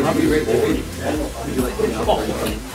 I'll be right there. Would you like to know?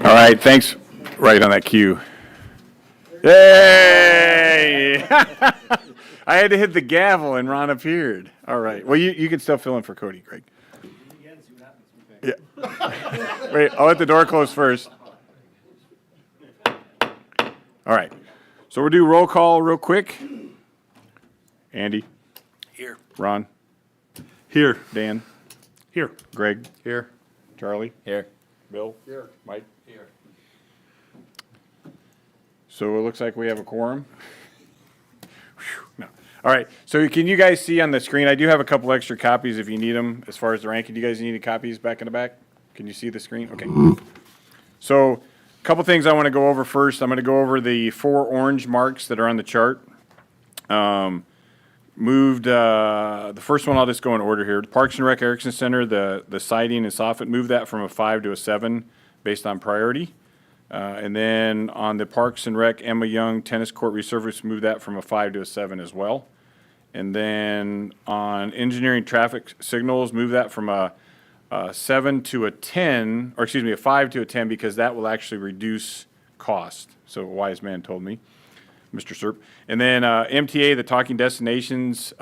All right, thanks. Right on that cue. Yay! I had to hit the gavel and Ron appeared. All right. Well, you can still fill in for Cody, Greg. Yeah. Wait, I'll let the door close first. All right. So we'll do roll call real quick. Andy. Here. Ron. Here. Dan. Here. Greg. Here. Charlie. Here. Bill. Here. Mike. Here. So it looks like we have a quorum. Whew, no. All right. So can you guys see on the screen? I do have a couple extra copies if you need them as far as the ranking. Do you guys need any copies back in the back? Can you see the screen? Okay. So a couple things I want to go over first. I'm going to go over the 4 orange marks that are on the chart. The first one, I'll just go in order here. The Parks and Rec Erickson Center, the siding and soffit, move that from a 5 to a 7 based on priority. And then on the Parks and Rec Emma Young Tennis Court resurface, move that from a 5 to a 7 as well. And then on engineering traffic signals, move that from a 7 to a 10, or excuse me, a 5 to a 10, because that will actually reduce cost. So a wise man told me, Mr. Serp. And then MTA, the talking destinations,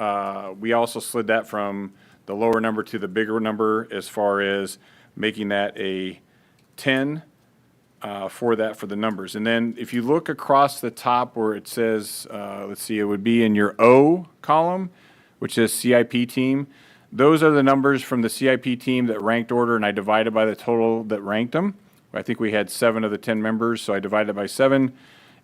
we also slid that from the lower number to the bigger number as far as making that a 10 for the numbers. And then if you look across the top where it says, let's see, it would be in your O column, which is CIP team. Those are the numbers from the CIP team that ranked order, and I divided by the total that ranked them. I think we had 7 of the 10 members, so I divided by 7.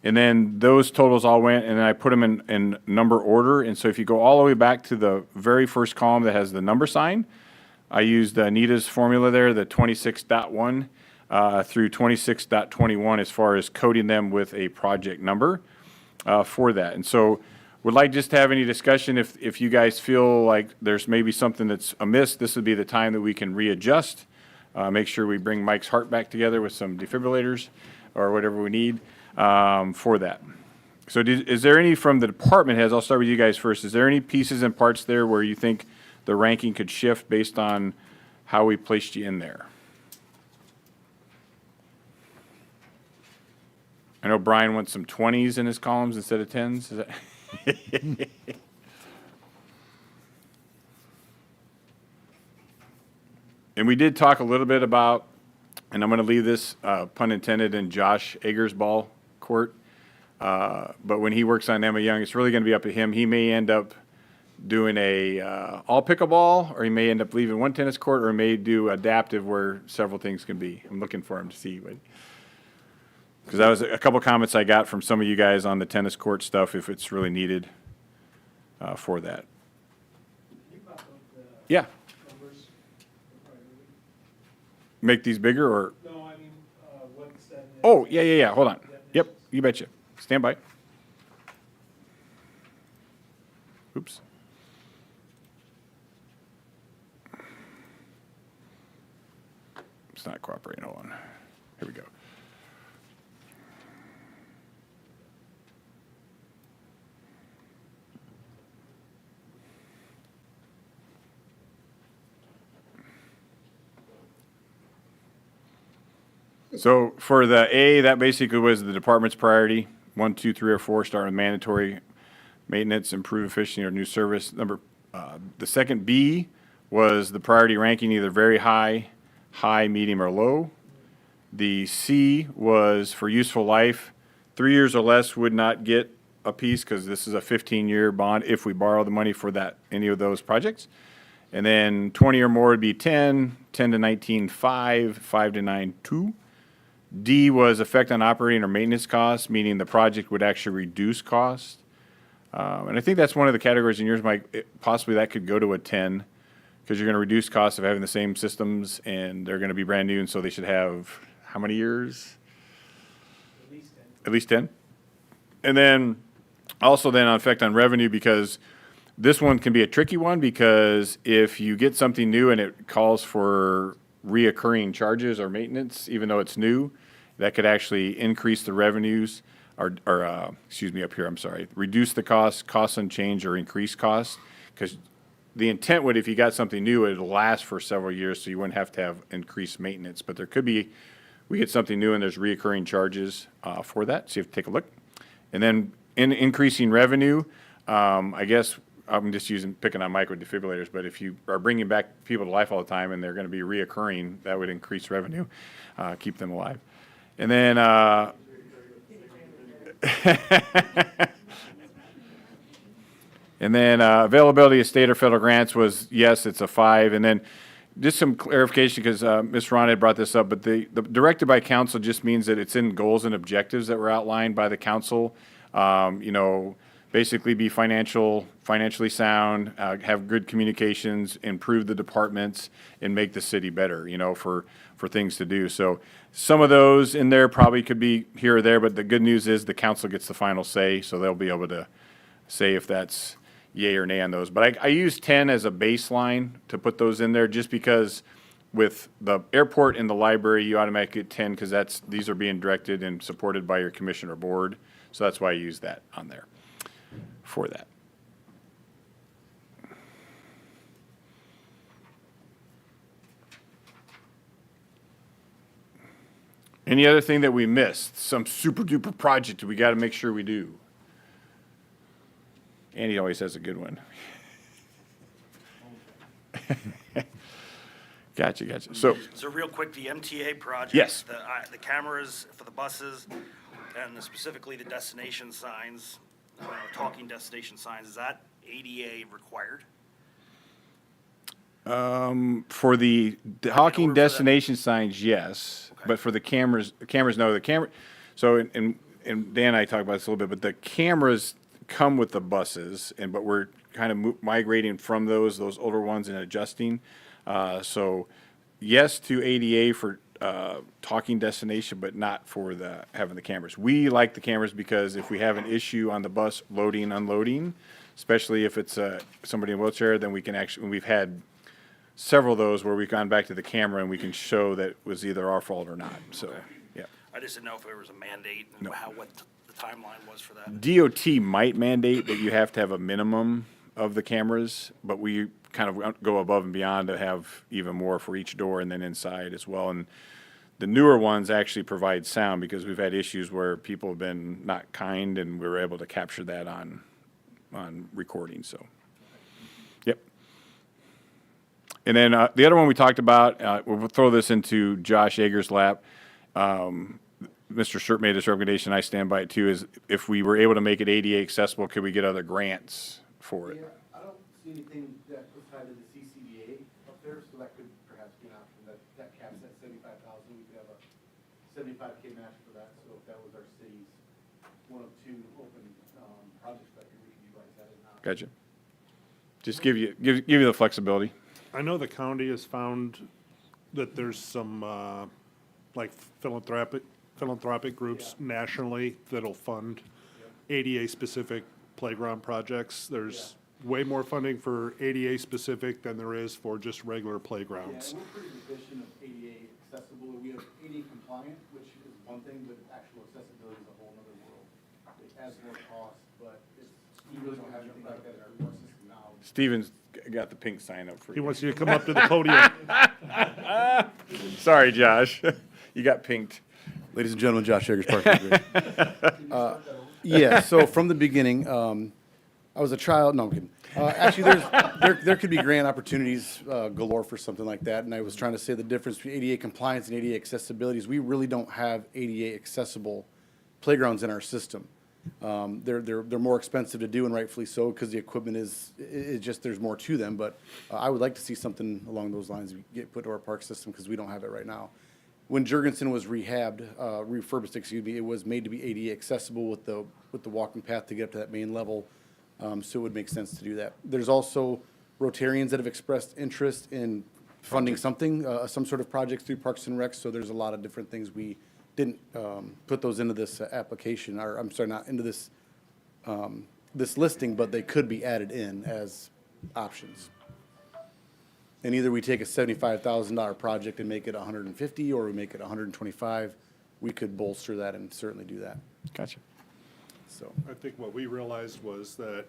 And then those totals all went, and then I put them in number order. And so if you go all the way back to the very first column that has the number sign, I used Anita's formula there, the 26.1. through 26.21 as far as coding them with a project number for that. And so would like just to have any discussion if you guys feel like there's maybe something that's amiss, this would be the time that we can readjust. Make sure we bring Mike's heart back together with some defibrillators or whatever we need for that. So is there any from the department heads, I'll start with you guys first, is there any pieces and parts there where you think the ranking could shift based on how we placed you in there? I know Brian wants some 20s in his columns instead of 10s. Is that? And we did talk a little bit about, and I'm going to leave this, pun intended, in Josh Eggers' ball court. But when he works on Emma Young, it's really going to be up to him. He may end up doing all pickleball, or he may end up leaving one tennis court, or he may do adaptive where several things can be. I'm looking for him to see what. Because that was a couple comments I got from some of you guys on the tennis court stuff, if it's really needed for that. Yeah. Make these bigger, or? No, I mean, what's that? Oh, yeah. Hold on. Yep, you betcha. Stand by. Oops. It's not cooperating. Hold on. Here we go. So for the A, that basically was the department's priority. 1, 2, 3, or 4, starting with mandatory maintenance, improve efficiency, or new service. The second B was the priority ranking, either very high, medium, or low. The C was for useful life. 3 years or less would not get a piece because this is a 15-year bond if we borrow the money for that, any of those projects. And then 20 or more would be 10, 10 to 19, 5, 5 to 9, 2. D was effect on operating or maintenance costs, meaning the project would actually reduce costs. And I think that's one of the categories in yours, Mike, possibly that could go to a 10 because you're going to reduce costs of having the same systems and they're going to be brand new, and so they should have how many years? At least 10. At least 10. And then also then on effect on revenue, because this one can be a tricky one because if you get something new and it calls for reoccurring charges or maintenance, even though it's new, that could actually increase the revenues or excuse me, up here, I'm sorry, reduce the costs on change or increase costs. Because the intent would, if you got something new, it would last for several years, so you wouldn't have to have increased maintenance. But there could be, we get something new and there's reoccurring charges for that, so you have to take a look. And then in increasing revenue, I guess I'm just picking on micro defibrillators, but if you are bringing back people to life all the time and they're going to be reoccurring, that would increase revenue, keep them alive. And then, and then availability of state or federal grants was, yes, it's a 5. And then just some clarification, because Ms. Ron had brought this up, but the directed by council just means that it's in goals and objectives that were outlined by the council. Basically be financially sound, have good communications, improve the departments, and make the city better, for things to do. So some of those in there probably could be here or there, but the good news is the council gets the final say, so they'll be able to say if that's yay or nay on those. But I use 10 as a baseline to put those in there just because with the airport and the library, you automatically get 10 because these are being directed and supported by your commissioner board. So that's why I use that on there for that. Any other thing that we missed? Some super duper project that we got to make sure we do? Andy always has a good one. Gotcha. So real quick, the MTA project. Yes. The cameras for the buses and specifically the destination signs, talking destination signs, is that ADA required? for the talking order for that- destination signs, yes, Okay. but for the cameras, no. The camera. So and Dan and I talked about this a little bit, but the cameras come with the buses, but we're kind of migrating from those older ones and adjusting. So yes to ADA for talking destination, but not for having the cameras. We like the cameras because if we have an issue on the bus loading, unloading, especially if it's somebody in a wheelchair, then we can actually, we've had several of those where we've gone back to the camera and we can show that it was either our fault or not, so, yeah. I just didn't know if there was a mandate and what the timeline was for that. DOT might mandate that you have to have a minimum of the cameras, but we kind of go above and beyond to have even more for each door and then inside as well. And the newer ones actually provide sound because we've had issues where people have been not kind and we were able to capture that on recording, so. Yep. And then the other one we talked about, we'll throw this into Josh Yeager's lap. Mr. Shirt made this recommendation, I stand by it too, is if we were able to make it ADA accessible, could we get other grants for it? Yeah, I don't see anything that was tied to the CCDA up there, so that could perhaps be an option, that caps at 75,000, we could have a 75K match for that, so if that was our city's one of two open, projects that we could utilize that as an option. Gotcha. Just give you the flexibility. I know the county has found that there's some, like philanthropic groups nationally that'll fund ADA-specific playground projects. There's way more funding for ADA-specific than there is for just regular Yeah, playgrounds. and we're pretty deficient of ADA accessible, we have ADA compliant, which is one thing, but actual accessibility is a whole other world. It adds more cost, but we really don't have anything like that in our court system now. Steven's got the pink sign up for He you. wants you to come up to the podium. Sorry, Josh. You got pinked. Ladies and gentlemen, Josh Yeager's Park. Yeah, so from the beginning, I was a child, no, I'm kidding. Actually, there could be grant opportunities galore for something like that, and I was trying to say the difference between ADA compliance and ADA accessibility is we really don't have ADA accessible playgrounds in our system. They're more expensive to do, and rightfully so, because the equipment is just, there's more to them, but I would like to see something along those lines get put to our park system, because we don't have it right now. When Jurgensen was refurbished, excuse me, it was made to be ADA accessible with the walking path to get up to that main level, so it would make sense to do that. There's also Rotarians that have expressed interest in funding something, some sort of project through Parks and Recs, so there's a lot of different things. We didn't put those into this application, or I'm sorry, not into this, this listing, but they could be added in as options. And either we take a $75,000 project and make it 150, or we make it 125. We could bolster that and certainly do that, Gotcha. so. I think what we realized was that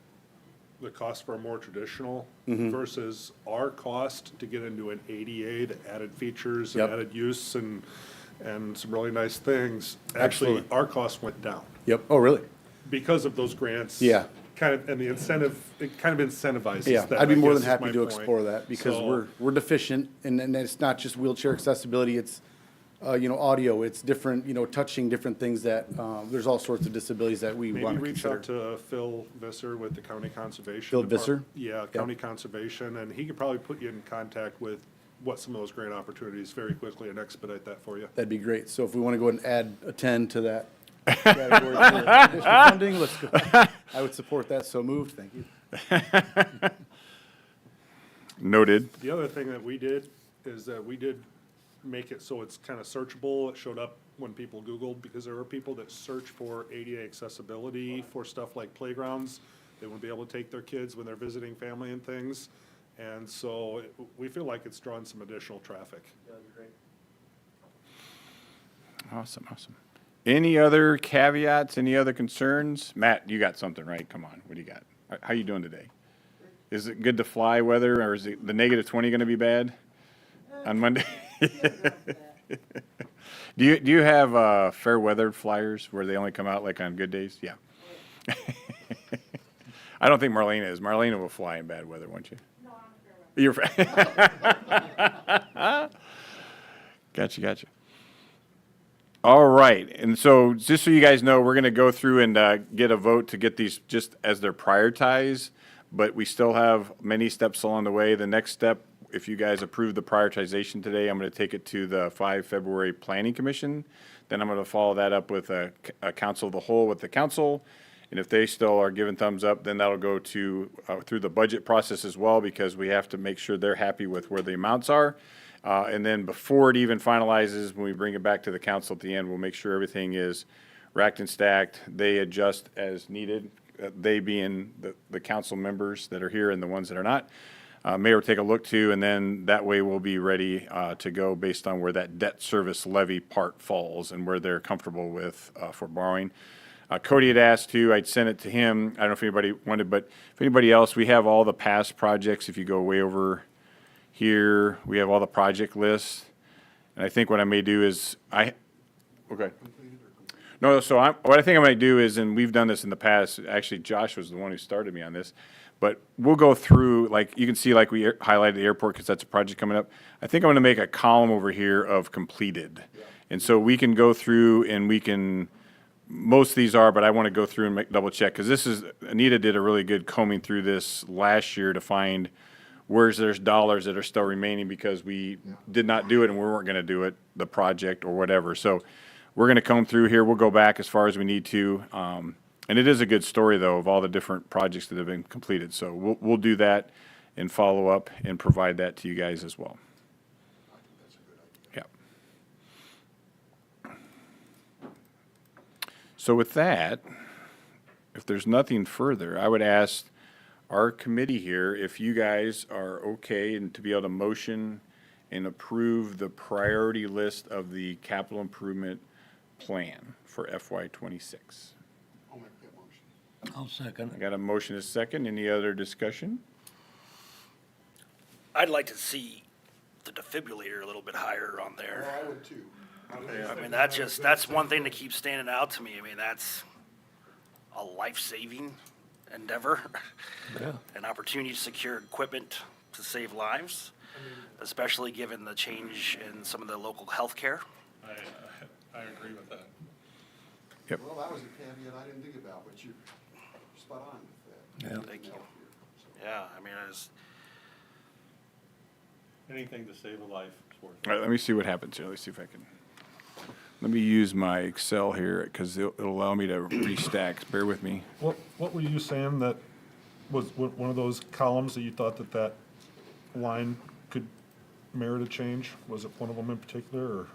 the cost for a more traditional versus our cost to get into an ADA, the added features and Yep. added use and some really nice things. Actually, Absolutely. our cost went down Yep, oh, really? because of those grants. Yeah. Kind of, and the incentive, it kind of incentivizes Yeah, that. I'd be I more guess than is happy my to point. explore that, because So- we're deficient, and it's not just wheelchair accessibility, it's, audio, it's different, touching different things that, there's all sorts of disabilities that we Maybe want to reach consider. out to Phil Visser with the county conservation. Phil Depart- Visser? Yeah, county conservation, and he could probably put you in contact with what some of those grant opportunities very quickly and expedite that for you. That'd be great, so if we want to go ahead and add a 10 to that category for additional funding, let's go. I would support that, so moved, thank you. Noted. The other thing that we did is that we did make it so it's kind of searchable. It showed up when people Googled, because there are people that search for ADA accessibility for stuff like playgrounds. They wouldn't be able to take their kids when they're visiting family and things. And so we feel like it's drawn some additional traffic. Awesome, awesome. Any other caveats, any other concerns? Matt, you got something, right? Come on, what do you got? How you doing today? Is it good to fly weather, or is it the -20 gonna be bad on Monday? Do you have fair weather flyers where they only come out like on good days? Yeah. I don't think Marlena is. Marlena will fly in bad weather, won't you? No, I'm fair weather. You're Gotcha. All right, and so just so you guys know, we're gonna go through and get a vote to get these just as they're prioritized, but we still have many steps along the way. The next step, if you guys approve the prioritization today, I'm gonna take it to the February Planning Commission. Then I'm gonna follow that up with a council of the whole with the council. And if they still are giving thumbs up, then that'll go to, through the budget process as well, because we have to make sure they're happy with where the amounts are. And then before it even finalizes, when we bring it back to the council at the end, we'll make sure everything is racked and stacked. They adjust as needed, they being the council members that are here and the ones that are not. Mayor will take a look too, and then that way we'll be ready to go based on where that debt service levy part falls and where they're comfortable with for borrowing. Cody had asked too, I'd sent it to him. I don't know if anybody wanted, but if anybody else, we have all the past projects. If you go way over here, we have all the project lists. And I think what I may do is okay. No, so what I think I might do is, and we've done this in the past, actually Josh was the one who started me on this, but we'll go through, like, you can see like we highlighted the airport because that's a project coming up. I think I'm gonna make a column over here of completed. And so we can go through and we can, most of these are, but I want to go through and double check, because this is, Anita did a really good combing through this last year to find where's there's dollars that are still remaining because we did not do it and we weren't going to do it, the project or whatever. So we're going to comb through here. We'll go back as far as we need to. And it is a good story, though, of all the different projects that have been completed. So we'll do that and follow up and provide that to you guys as well. Yeah. So with that, if there's nothing further, I would ask our committee here if you guys are okay and to be able to motion and approve the priority list of the capital improvement plan for FY '26. I'll make that motion. I'll second. I got a motion, a second. Any other discussion? I'd like to see the defibrillator a little bit higher on there. Well, I would too. I mean, that's one thing that keeps standing out to me. I mean, that's a life-saving endeavor. Yeah. An opportunity to secure equipment to save lives, especially given the change in some of the local health care. I agree with that. Well, that was a caveat I didn't think about, but you're spot on with that. Yeah. Thank you. Yeah, I mean, Anything to save a life is worth it. All right, let me see what happens here. Let's see if I can. Let me use my Excel here because it'll allow me to restack. Bear with me. What were you saying that was one of those columns that you thought that line could merit a change? Was it one of them in particular, or?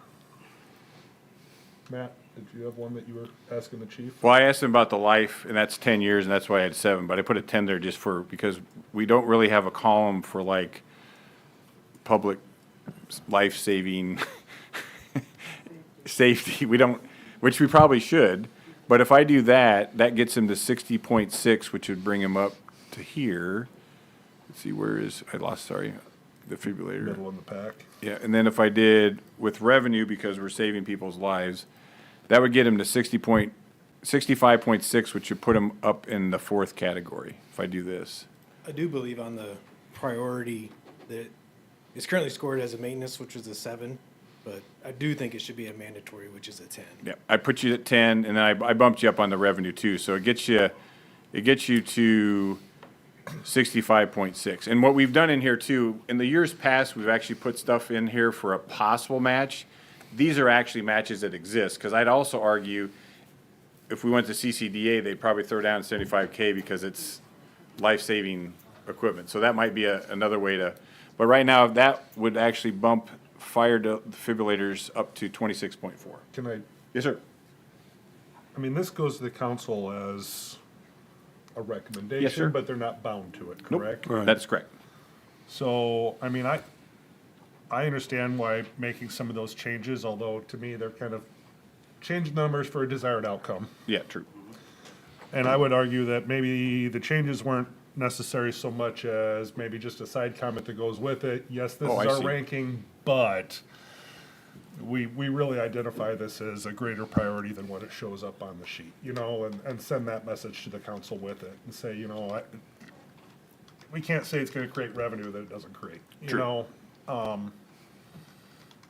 Matt, did you have one that you were asking the chief? Well, I asked him about the life, and that's 10 years, and that's why I had 7, but I put a 10 there just because we don't really have a column for like public life-saving safety. We don't, which we probably should, but if I do that, that gets him to 60.6, which would bring him up to here. Let's see, sorry, defibrillator. Middle in the pack. Yeah, and then if I did with revenue, because we're saving people's lives, that would get him to 65.6, which would put him up in the 4th category, if I do this. I do believe on the priority that it's currently scored as a maintenance, which is a 7, but I do think it should be a mandatory, which is a 10. Yeah, I put you at 10, and then I bumped you up on the revenue too, so it gets you to 65.6. And what we've done in here too, in the years past, we've actually put stuff in here for a possible match. These are actually matches that exist, because I'd also argue if we went to CCDA, they'd probably throw down 75K because it's life-saving equipment. So that might be another way to, but right now, that would actually bump fire defibrillators up to 26.4. Can I, Yes, sir. I mean, this goes to the council as a recommendation, but they're not bound to it, Nope. correct? That's correct. So, I mean, I understand why making some of those changes, although to me, they're kind of change numbers for a desired outcome. Yeah, true. And I would argue that maybe the changes weren't necessary so much as maybe just a side comment that goes with it. Yes, this Oh, is I our see. ranking, but we really identify this as a greater priority than what it shows up on the sheet, you know, and send that message to the council with it and say, you know, we can't say it's gonna create revenue that it doesn't create, you True. know?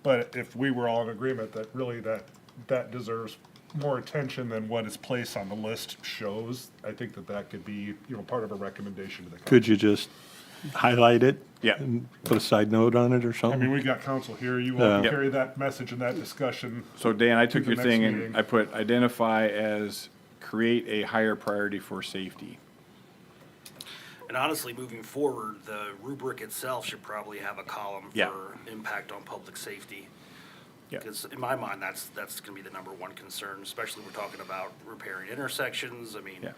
But if we were all in agreement that really that deserves more attention than what is placed on the list shows, I think that could be, you know, part of a recommendation to the council. Could you just highlight it? Yeah. And put a side note on it or I something? mean, we've got council here, you want to Yeah. carry that message and that discussion. So Dan, I took To the your next thing meeting. and I put identify as create a higher priority for safety. And honestly, moving forward, the rubric itself should probably have a column Yeah. for impact on public safety. Yeah. Because in my mind, that's gonna be the number one concern, especially we're talking about repairing intersections. I mean, Yeah.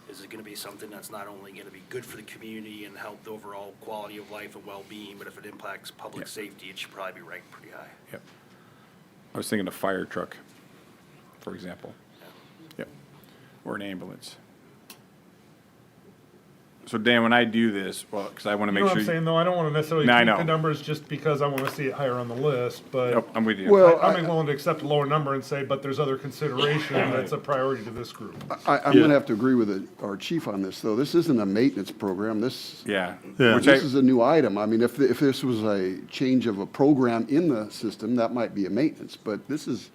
is it gonna be something that's not only gonna be good for the community and help the overall quality of life and well-being, but if it impacts public Yeah. safety, it should probably be ranked pretty high. Yep. I was thinking a fire truck, for example. Yep. Or an ambulance. So Dan, when I do this, well, because I want to You make know what sure. I'm saying, though? I don't wanna necessarily No, I tweak know. the numbers just because I wanna see it higher on the list, but Yep, I'm with you. Well, I'm willing to accept a lower number and say, but there's other consideration that's a priority to this group. I'm Yeah. gonna have to agree with our chief on this, though. This isn't a maintenance program. Yeah. Yeah. Which I, This is a new item. I mean, if this was a change of a program in the system, that might be a maintenance. But this is,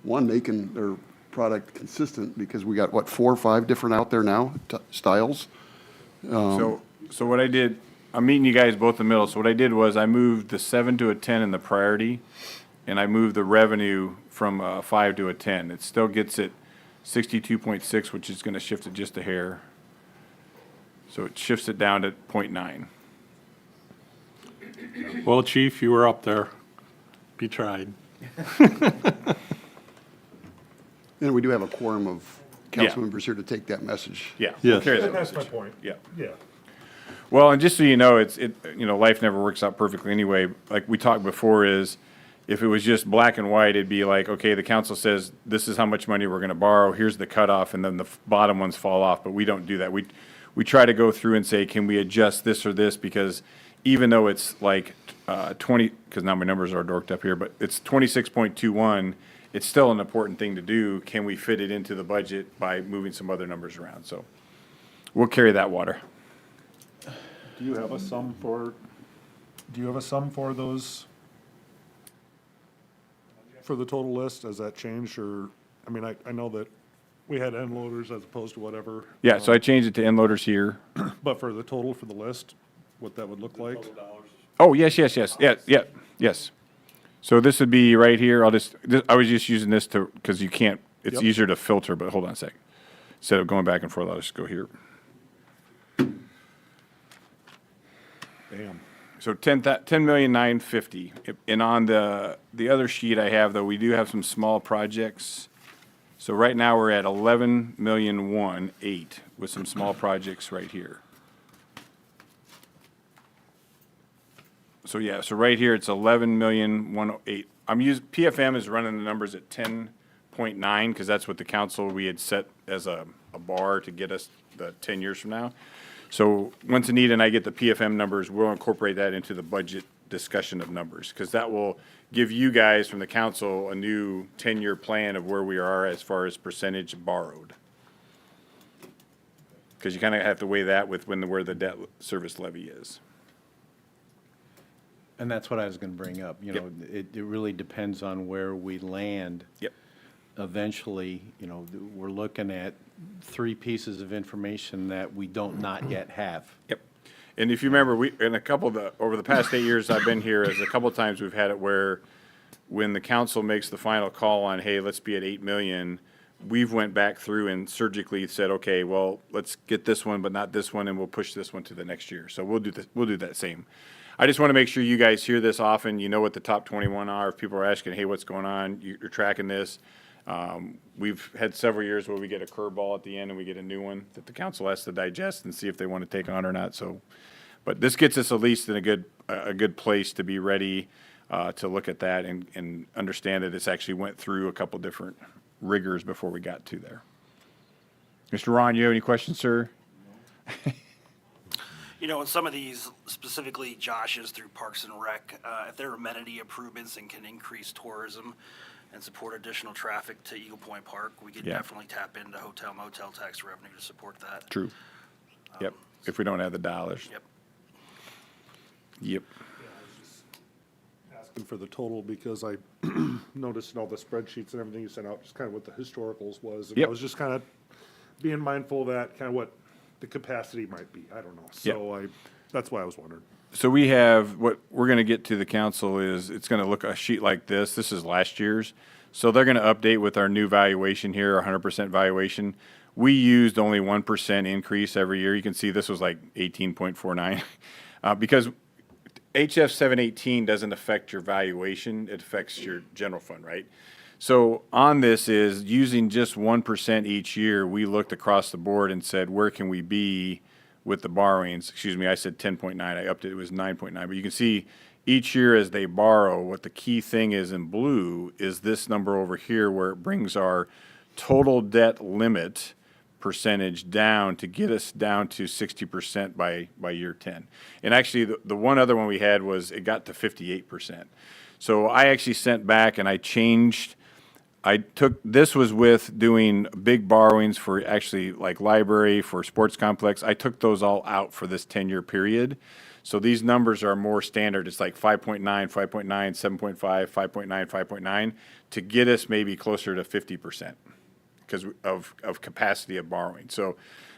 one, making their product consistent, because we got, what, 4 or 5 different out there now, styles? so what I did, I'm meeting you guys both in the middle. So what I did was I moved the 7 to a 10 in the priority, and I moved the revenue from a 5 to a 10. It still gets it 62.6, which is going to shift it just a hair. So it shifts it down to 0.9. Well, chief, you were up there. You tried. And we do have a quorum of Yeah. council members here to take that message. Yeah. Yes. we'll carry that That's my message. point. Yeah. Yeah. Well, and just so you know, life never works out perfectly anyway. Like we talked before is, if it was just black and white, it'd be like, okay, the council says, this is how much money we're gonna borrow, here's the cutoff, and then the bottom ones fall off, but we don't do that. We try to go through and say, can we adjust this or this, because even though it's like, 20, because now my numbers are dorked up here, but it's 26.21, it's still an important thing to do. Can we fit it into the budget by moving some other numbers around? So we'll carry that water. Do you have a sum for those? For the total list, has that changed, or, I mean, I know that we had end loaders as opposed to whatever. Yeah, so I changed it to end loaders here. But for the total for the list, what that would look like? Oh, yes, yes. So this would be right here. I was just using this because you can't, it's Yep. easier to filter, but hold on a sec. Instead of going back and forth, I'll just go here. Damn. So 10,950. And on the other sheet I have, though, we do have some small projects. So right now we're at 11,001,800 with some small projects right here. So yeah, so right here it's 11,108,000. PFM is running the numbers at 10.9 because that's what the council, we had set as a bar to get us the 10 years from now. So once Anita and I get the PFM numbers, we'll incorporate that into the budget discussion of numbers, because that will give you guys from the council a new 10-year plan of where we are as far as percentage borrowed. Because you kind of have to weigh that with where the debt service levy is. And that's what I was going to bring up. You know, it really depends on where we land. Yep. Eventually, you know, we're looking at 3 pieces of information that we don't not yet have. Yep. And if you remember, over the past 8 years I've been here, a couple of times we've had it where when the council makes the final call on, hey, let's be at 8 million, we've went back through and surgically said, okay, well, let's get this one, but not this one, and we'll push this one to the next year. So we'll do that same. I just want to make sure you guys hear this often. You know what the top 21 are. If people are asking, hey, what's going on? You're tracking this. We've had several years where we get a curveball at the end and we get a new one that the council has to digest and see if they want to take on or not. So, but this gets us at least in a good place to be ready to look at that and understand that it's actually went through a couple different rigors before we got to there. Mr. Ron, you have any questions, sir? You know, in some of these, specifically Josh's through Parks and Rec, if there are amenity improvements and can increase tourism and support additional traffic to Eagle Point Park, we could Yeah. definitely tap into hotel motel tax revenue to support that. True. Yep. If we don't have the dollars. Yep. Yep. Asking for the total because I noticed in all the spreadsheets and everything you sent out, just kind of what the historicals was. And I Yep. was just kind of being mindful of that, kind of what the capacity might be. I don't know. So that's why I was wondering. So we have, what we're going to get to the council is, it's going to look a sheet like this. This is last year's. So they're going to update with our new valuation here, 100% valuation. we used only 1% increase every year. You can see this was like 18.49. Because HF 718 doesn't affect your valuation, it affects your general fund, right? So on this is using just 1% each year, we looked across the board and said, where can we be with the borrowings? Excuse me, I said 10.9, I upped it, it was 9.9. But you can see each year as they borrow, what the key thing is in blue is this number over here where it brings our total debt limit percentage down to get us down to 60% by year 10. And actually, the one other one we had was it got to 58%. So I actually sent back and I changed, this was with doing big borrowings for actually like library, for sports complex. I took those all out for this 10-year period. So these numbers are more standard. It's like 5.9, 5.9, 7.5, 5.9, 5.9 to get us maybe closer to 50% because of capacity of borrowing. So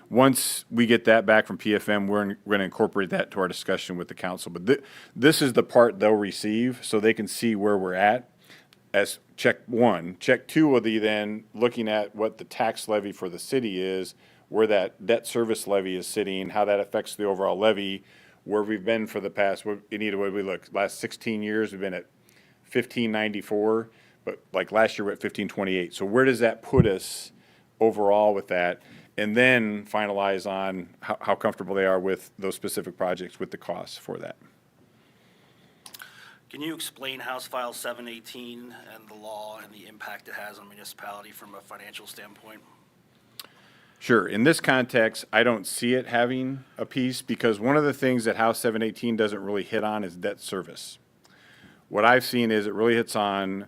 once we get that back from PFM, we're going to incorporate that to our discussion with the council. But this is the part they'll receive so they can see where we're at as check one. Check two will be then looking at what the tax levy for the city is, where that debt service levy is sitting, how that affects the overall levy, where we've been for the past, Anita, what did we look? Last 16 years, we've been at 1594, but like last year we're at 1528. So where does that put us overall with that? And then finalize on how comfortable they are with those specific projects with the costs for that. Can you explain House File 718 and the law and the impact it has on municipality from a financial standpoint? Sure. In this context, I don't see it having a piece because one of the things that House 718 doesn't really hit on is debt service. What I've seen is it really hits on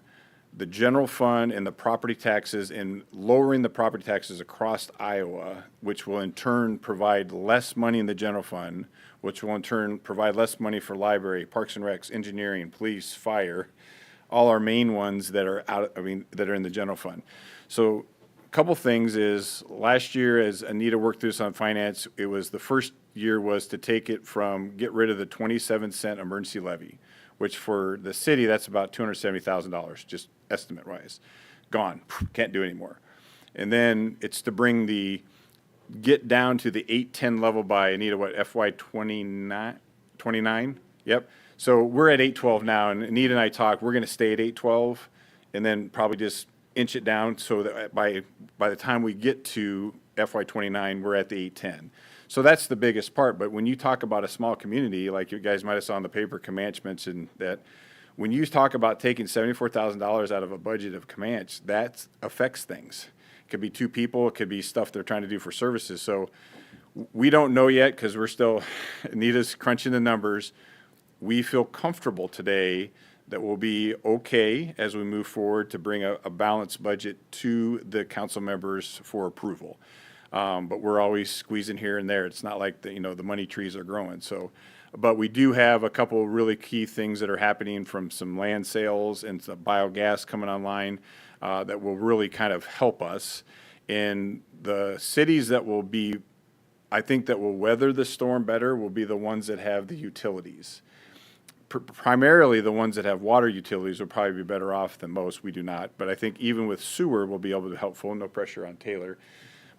the general fund and the property taxes and lowering the property taxes across Iowa, which will in turn provide less money in the general fund, which will in turn provide less money for library, parks and recs, engineering, police, fire, all our main ones that are that are in the general fund. So a couple things is last year as Anita worked through this on finance, it was the first year was to take it from, get rid of the 27-cent emergency levy, which for the city, that's about $270,000, just estimate-wise. Gone, can't do anymore. And then it's to bring get down to the 810 level by, Anita, what, FY 29? Yep. So we're at 812 now, and Anita and I talked, we're gonna stay at 812, and then probably just inch it down so that by the time we get to FY 29, we're at the 810. So that's the biggest part, but when you talk about a small community, like you guys might have saw in the paper, Comanche mentioned that, when you talk about taking $74,000 out of a budget of Comanche, that affects things. It could be two people, it could be stuff they're trying to do for services. So we don't know yet because we're still, Anita's crunching the numbers. We feel comfortable today that we'll be okay as we move forward to bring a balanced budget to the council members for approval. But we're always squeezing here and there. It's not like the money trees are growing. So, but we do have a couple really key things that are happening from some land sales and some biogas coming online that will really kind of help us. In the cities that will be, I think that will weather the storm better will be the ones that have the utilities. Primarily the ones that have water utilities will probably be better off than most. We do not. But I think even with sewer, we'll be able to be helpful. No pressure on Taylor.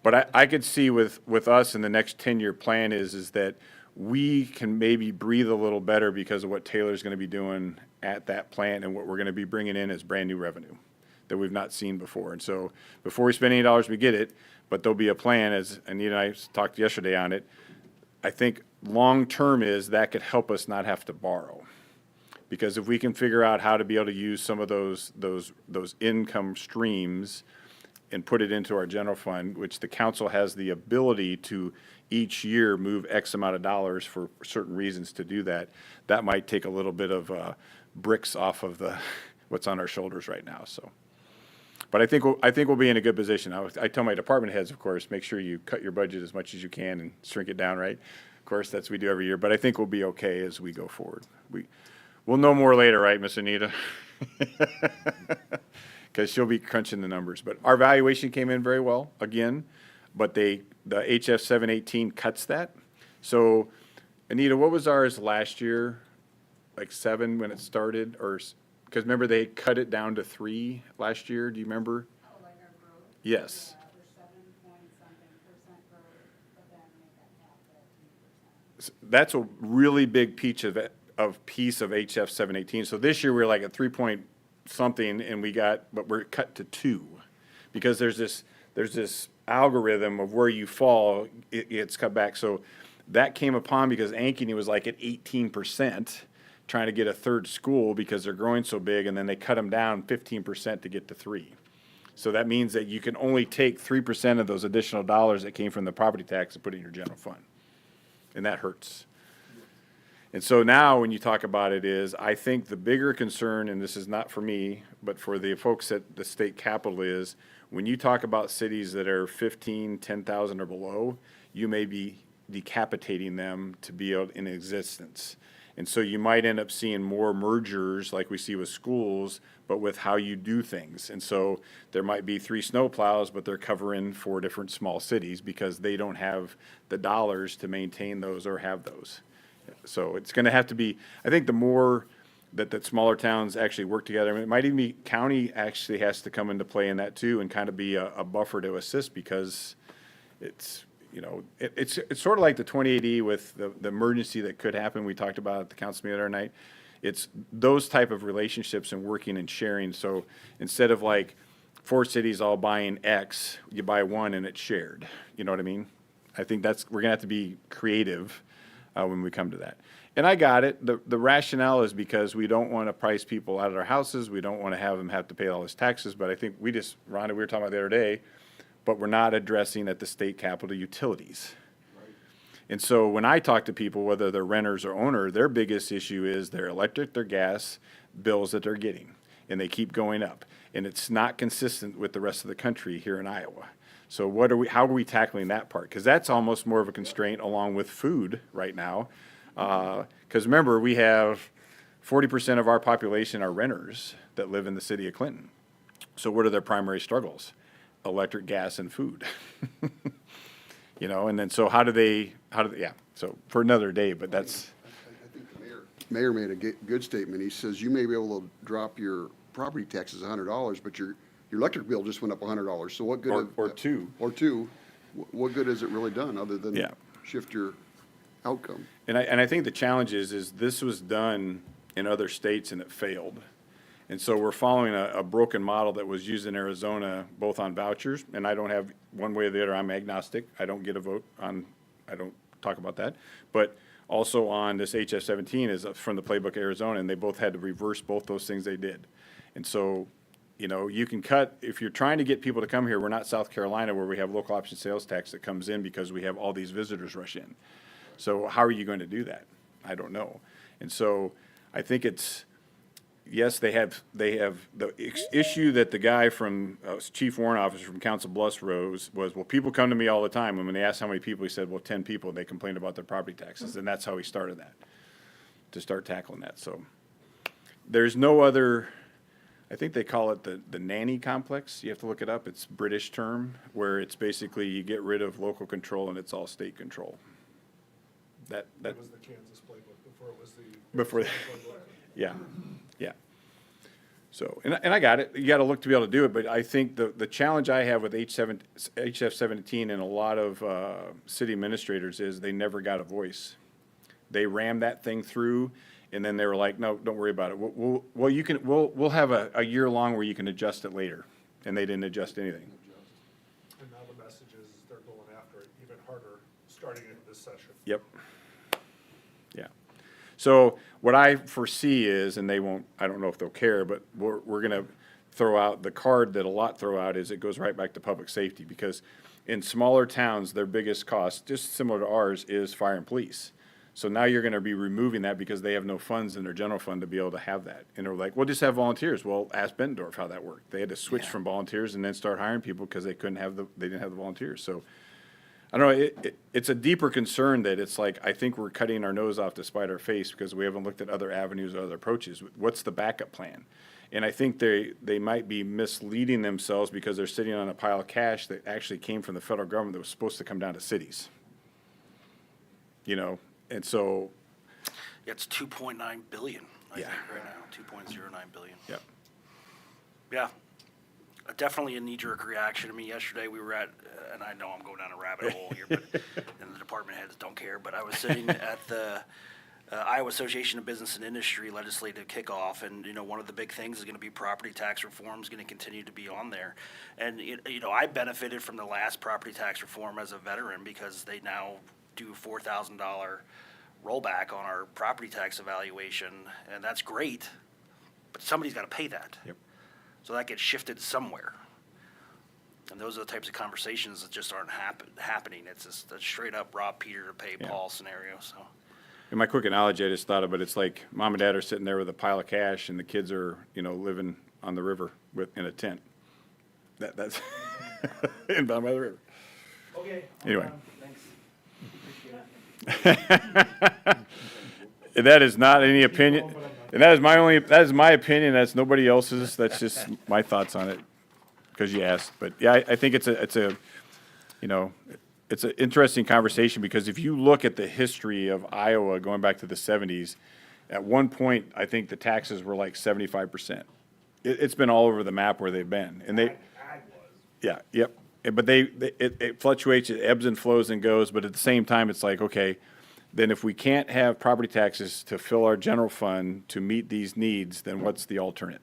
But I could see with us in the next 10-year plan is that we can maybe breathe a little better because of what Taylor's going to be doing at that plant and what we're going to be bringing in as brand new revenue that we've not seen before. And so before we spend any dollars, we get it, but there'll be a plan, as Anita and I talked yesterday on it. I think long-term is that could help us not have to borrow. Because if we can figure out how to be able to use some of those income streams and put it into our general fund, which the council has the ability to each year move X amount of dollars for certain reasons to do that, that might take a little bit of bricks off of what's on our shoulders right now. So, but I think we'll be in a good position. I tell my department heads, of course, make sure you cut your budget as much as you can and shrink it down, right? Of course, that's what we do every year. But I think we'll be okay as we go forward. We'll know more later, right, Miss Anita? Because she'll be crunching the numbers. But our valuation came in very well, again, but the HF 718 cuts that. So, Anita, what was ours last year? Like 7 when it started? Or because remember they cut it down to 3 last year, do you remember? Oh, like our growth? Yes. Yeah, we're 7 point something that's a really big piece of HF 718. So this year, we were like at 3 point something, and but we're cut to 2. Because there's this algorithm of where you fall, it's cut back. So that came upon because Ankeny was like at 18%, trying to get a third school because they're growing so big, and then they cut them down 15% to get to 3. So that means that you can only take 3% of those additional dollars that came from the property tax and put it in your general fund. And that hurts. And so now when you talk about it is, I think the bigger concern, and this is not for me, but for the folks at the state capitol is, when you talk about cities that are 15, 10,000 or below, you may be decapitating them to be in existence. And so you might end up seeing more mergers like we see with schools, but with how you do things. And so there might be 3 snowplows, but they're covering 4 different small cities because they don't have the dollars to maintain those or have those. So it's going to have to be, I think the more that smaller towns actually work together, I mean, it might even be county actually has to come into play in that too and kind of be a buffer to assist because it's, it's sort of like the 2080 with the emergency that could happen. We talked about at the council meeting the other night. It's those type of relationships and working and sharing. So instead of like 4 cities all buying X, you buy one and it's shared. You know what I mean? I think we're gonna have to be creative when we come to that. And I got it. The rationale is because we don't want to price people out of their houses. We don't want to have them have to pay all this taxes. But I think Rhonda, we were talking about the other day, but we're not addressing at the state capitol utilities. And so when I talk to people, whether they're renters or owner, their biggest issue is their electric, their gas bills that they're getting. And they keep going up. And it's not consistent with the rest of the country here in Iowa. So how are we tackling that part? Because that's almost more of a constraint along with food right now. Because remember, we have 40% of our population are renters that live in the city of Clinton. So what are their primary struggles? Electric, gas, and food. And then so how do they, so for another day, but that's. I think the mayor made a good statement. He says you may be able to drop your property taxes $100, but your electric bill just went up $100. So what good? Or 2. Or 2. What good has it really done other than Yeah. shift your outcome? And I think the challenge is this was done in other states and it failed. And so we're following a broken model that was used in Arizona, both on vouchers, and I don't have one way or the other, I'm agnostic. I don't get a vote on, I don't talk about that. But also on this HF 17 is from the playbook Arizona, and they both had to reverse both those things they did. And so, you can cut, if you're trying to get people to come here, we're not South Carolina where we have local option sales tax that comes in because we have all these visitors rush in. So how are you going to do that? I don't know. And so I think it's, yes, they have the issue that the guy from Chief Warrant Officer from Council Bluffs was, well, people come to me all the time. And when they asked how many people, he said, well, 10 people. They complained about their property taxes. And that's how he started that, to start tackling that. So there's no other, I think they call it the nanny complex. You have to look it up. It's a British term where it's basically you get rid of local control and it's all state control. That was the Kansas playbook before it was the. Before, playbook. yeah. So, and I got it. You got to look to be able to do it. But I think the challenge I have with HF 17 and a lot of city administrators is they never got a voice. They rammed that thing through, and then they were like, "No, don't worry about it. We'll have a year long where you can adjust it later," and they didn't adjust anything. And now the message is they're going after it even harder, starting in this session. Yep. Yeah. So what I foresee is, and they won't, I don't know if they'll care, but we're going to throw out the card that a lot throw out is it goes right back to public safety because in smaller towns, their biggest cost, just similar to ours, is fire and police. So now you're going to be removing that because they have no funds in their general fund to be able to have that. And they're like, well, just have volunteers. Well, ask Bettendorf how that worked. They had to switch from volunteers and then start hiring people because they didn't have the volunteers. So I don't know, it's a deeper concern that it's like, I think we're cutting our nose off to spite our face because we haven't looked at other avenues or other approaches. What's the backup plan? And I think they might be misleading themselves because they're sitting on a pile of cash that actually came from the federal government that was supposed to come down to cities. And so. It's 2.9 billion, I Yeah. think, right now, 2.09 billion. Yeah. Yeah, definitely a knee-jerk reaction. I mean, yesterday we were at, and I know I'm going down a rabbit hole here, but in the department heads don't care, but I was sitting at the Iowa Association of Business and Industry legislative kickoff, and, one of the big things is going to be property tax reform is going to continue to be on there. And, I benefited from the last property tax reform as a veteran because they now do $4,000 rollback on our property tax evaluation, and that's great, but somebody's got to pay that. Yep. So that gets shifted somewhere. And those are the types of conversations that just aren't happening. It's just a straight up rob Peter to pay Paul scenario, so. In my quick analogy, I just thought of it, it's like mom and dad are sitting there with a pile of cash and the kids are, living on the river in a tent. That's in down by the river. Okay. Anyway. Thanks. Appreciate it. That is not any opinion, and that is my opinion, that's nobody else's, that's just my thoughts on it, because you asked. But yeah, I think it's an interesting conversation, because if you look at the history of Iowa going back to the 70s, at one point, I think the taxes were like 75%. It's been all over the map where they've been, and they, yeah, yep. But it fluctuates, it ebbs and flows and goes, but at the same time, it's like, okay, then if we can't have property taxes to fill our general fund to meet these needs, then what's the alternate?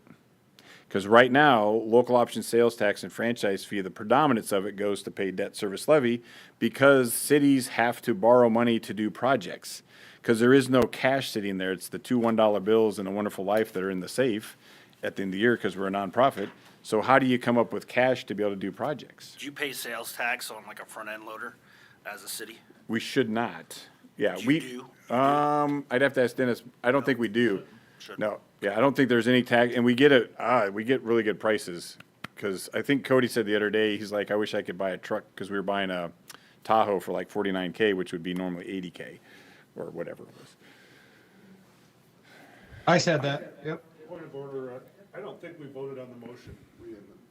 Because right now, local option sales tax and franchise fee, the predominance of it goes to pay debt service levy, because cities have to borrow money to do projects. Because there is no cash sitting there. It's the two $1 bills and a wonderful life that are in the safe at the end of the year, because we're a nonprofit. So how do you come up with cash to be able to do projects? Do you pay sales tax on like a front end loader as a city? We should not. Yeah, You do? I'd have to ask Dennis. I don't think we do. Should. No, yeah, I don't think there's any tax, and we get really good prices. Because I think Cody said the other day, he's like, I wish I could buy a truck, because we were buying a Tahoe for like $49K, which would be normally $80K, or whatever it was. I said that, yep. Point of order, I don't think we voted on the motion.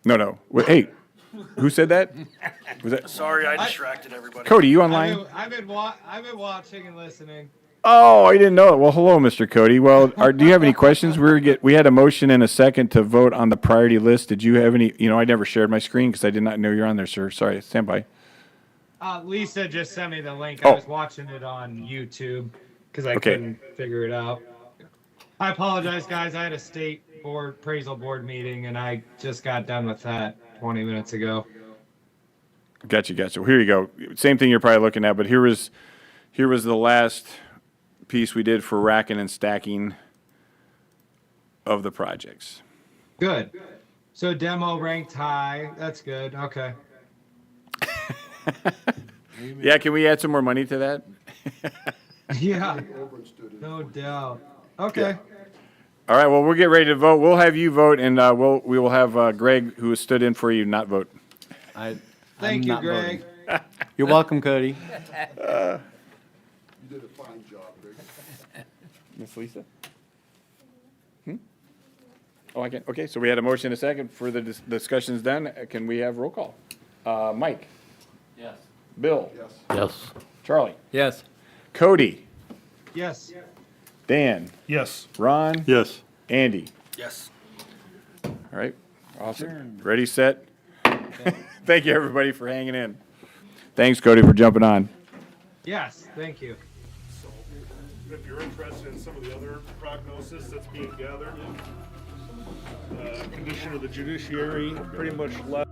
No. Hey, who said that? Was that Sorry, I distracted everybody. Cody? You online? I've been watching and listening. Oh, I didn't know it. Well, hello, Mr. Cody. Well, do you have any questions? We had a motion and a second to vote on the priority list. Did you have any? I never shared my screen because I did not know you're on there, sir. Sorry, stand by. Lisa just sent me the link. Oh. I was watching it on YouTube because I couldn't figure it out. I apologize, guys. I had a state appraisal board meeting, and I just got done with that 20 minutes ago. Gotcha. Well, here you go. Same thing you're probably looking at, but here was the last piece we did for racking and stacking of the projects. Good. So demo ranked high. That's good. Okay. Yeah, can we add some more money to that? Yeah. No doubt. Okay. All right, well, we'll get ready to vote. We'll have you vote, and we will have Greg, who has stood in for you, not vote. Thank you, Greg. You're welcome, Cody. You did a fine job, Greg. Miss Lisa? Oh, I can. Okay, so we had a motion and a second. For the discussion's done. Can we have roll call? Mike? Yes. Bill? Yes. Yes. Charlie? Yes. Cody? Yes. Dan? Yes. Ron? Yes. Andy? Yes. All right, awesome. Ready, set? Thank you, everybody, for hanging in. Thanks, Cody, for jumping on. Yes. Thank you. So if you're interested in some of the other prognosis that's being gathered, condition of the judiciary pretty much left.